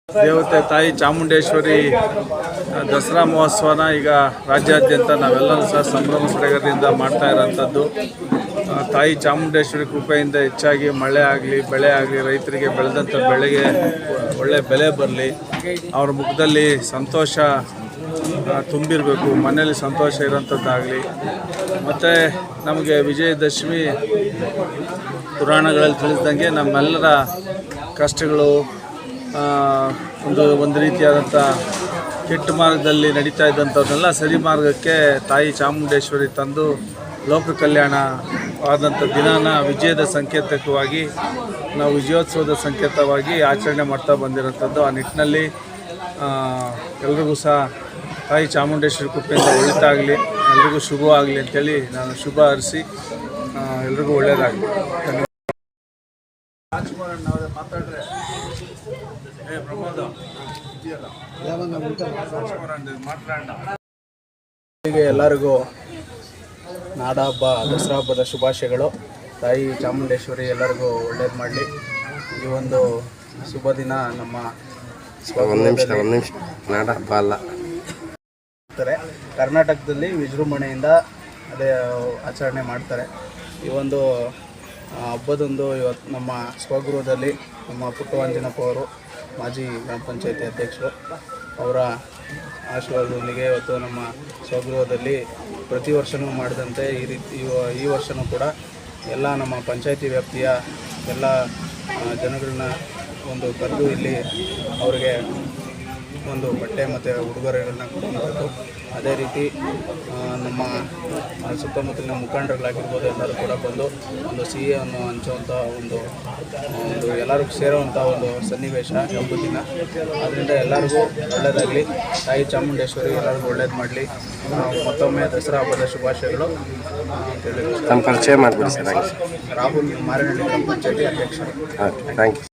ದೇವತೆ ತಾಯಿ ಚಾಮುಂಡೇಶ್ವರಿ ದಸರಾ ಮಹೋತ್ಸವನ ಈಗ ರಾಜ್ಯಾದ್ಯಂತ ನಾವೆಲ್ಲರೂ ಸಹ ಸಂಭ್ರಮ ಸಡಗರದಿಂದ ಮಾಡ್ತಾ ಇರೋಂಥದ್ದು. ತಾಯಿ ಚಾಮುಂಡೇಶ್ವರಿ ಕೃಪೆಯಿಂದ ಹೆಚ್ಚಾಗಿ ಮಳೆ ಆಗಲಿ, ಬೆಳೆ ಆಗಲಿ, ರೈತರಿಗೆ ಬೆಳೆದಂಥ ಬೆಳೆಗೆ ಒಳ್ಳೆ ಬೆಲೆ ಬರಲಿ, ಅವ್ರ ಮುಖದಲ್ಲಿ ಸಂತೋಷ ತುಂಬಿರಬೇಕು, ಮನೆಯಲ್ಲಿ ಸಂತೋಷ ಇರೋಂಥದ್ದಾಗಲಿ. ಮತ್ತು ನಮಗೆ ವಿಜಯದಶಮಿ ಪುರಾಣಗಳಲ್ಲಿ ತಿಳಿಸಿದಂಗೆ ನಮ್ಮೆಲ್ಲರ ಕಷ್ಟಗಳು ಒಂದು ರೀತಿಯಾದಂಥ ಕೆಟ್ಟ ಮಾರ್ಗದಲ್ಲಿ ನಡೀತಾ ಇದ್ದಂಥವನ್ನೆಲ್ಲ ಸರಿ ಮಾರ್ಗಕ್ಕೆ ತಾಯಿ ಚಾಮುಂಡೇಶ್ವರಿ ತಂದು ಲೋಕ ಕಲ್ಯಾಣವಾದಂಥ ದಿನಾನ ವಿಜಯದ ಸಂಕೇತಕವಾಗಿ ನಾವು ವಿಜಯೋತ್ಸವದ ಸಂಕೇತವಾಗಿ ಆಚರಣೆ ಮಾಡ್ತಾ ಬಂದಿರೋಂಥದ್ದು. ಆ ನಿಟ್ಟಿನಲ್ಲಿ ಎಲ್ರಿಗೂ ಸಹ ತಾಯಿ ಚಾಮುಂಡೇಶ್ವರಿ ಕೃಪೆಯಿಂದ ಒಳಿತಾಗಲಿ, ಎಲ್ರಿಗೂ ಶುಭವಾಗಲಿ ಅಂತೇಳಿ ನಾನು ಶುಭ ಹರಿಸಿ ಎಲ್ರಿಗೂ ಒಳ್ಳೆಯದಾಗಲಿ. ಮಾತಾಡ್ರೆ ಎಲ್ಲರಿಗೂ ನಾಡ ಹಬ್ಬ, ದಸರಾ ಹಬ್ಬದ ಶುಭಾಶಯಗಳು. ತಾಯಿ ಚಾಮುಂಡೇಶ್ವರಿ ಎಲ್ಲರಿಗೂ ಒಳ್ಳೇದು ಮಾಡಲಿ. ಈ ಒಂದು ಶುಭ ದಿನ ನಮ್ಮ ನಾಡ ಹಬ್ಬ ಅಲ್ಲ, ಕರ್ನಾಟಕದಲ್ಲಿ ವಿಜೃಂಭಣೆಯಿಂದ ಅದೇ ಆಚರಣೆ ಮಾಡ್ತಾರೆ. ಈ ಒಂದು ಹಬ್ಬದೊಂದು ಇವತ್ತು ನಮ್ಮ ಸ್ವಗೃಹದಲ್ಲಿ ನಮ್ಮ ಪುಟ್ಟವಂಜನಪ್ಪ ಅವರು, ಮಾಜಿ ಗ್ರಾಮ ಪಂಚಾಯತಿ ಅಧ್ಯಕ್ಷರು, ಅವರ ಆಶೀರ್ವಾದದೊಂದಿಗೆ ಇವತ್ತು ನಮ್ಮ ಸ್ವಗೃಹದಲ್ಲಿ ಪ್ರತಿ ವರ್ಷವೂ ಮಾಡಿದಂತೆ ಈ ವರ್ಷವೂ ಕೂಡ ಎಲ್ಲ ನಮ್ಮ ಪಂಚಾಯತಿ ವ್ಯಾಪ್ತಿಯ ಎಲ್ಲ ಜನಗಳನ್ನ ಒಂದು ಕರೆದು ಇಲ್ಲಿ ಅವರಿಗೆ ಒಂದು ಬಟ್ಟೆ ಮತ್ತು ಉಡುಗೊರೆಗಳನ್ನ ಕೊಡುವಂಥದ್ದು. ಅದೇ ರೀತಿ ನಮ್ಮ ಸುತ್ತಮುತ್ತಲಿನ ಮುಖಂಡರುಗಳಾಗಿರ್ಬೋದು ಎಲ್ಲರೂ ಕೂಡ ಬಂದು ಒಂದು ಸಿಹಿಯನ್ನು ಹಂಚುವಂಥ ಒಂದು ಎಲ್ಲರೂ ಸೇರುವಂಥ ಒಂದು ಸನ್ನಿವೇಶ ಹಬ್ಬದ ದಿನ. ಆದ್ದರಿಂದ ಎಲ್ಲರಿಗೂ ಒಳ್ಳೆಯದಾಗಲಿ, ತಾಯಿ ಚಾಮುಂಡೇಶ್ವರಿ ಎಲ್ಲರಿಗೂ ಒಳ್ಳೇದು ಮಾಡಲಿ. ಮತ್ತೊಮ್ಮೆ ದಸರಾ ಹಬ್ಬದ ಶುಭಾಶಯಗಳು ಅಂತೇಳಿ. ಪರಿಚಯ ಮಾಡಿಬಿಡಿ ಸರ್. ರಾಹುಲ್, ಮಾರೇನಹಳ್ಳಿ ಗ್ರಾಮ ಪಂಚಾಯತಿ ಅಧ್ಯಕ್ಷರು. Thank you.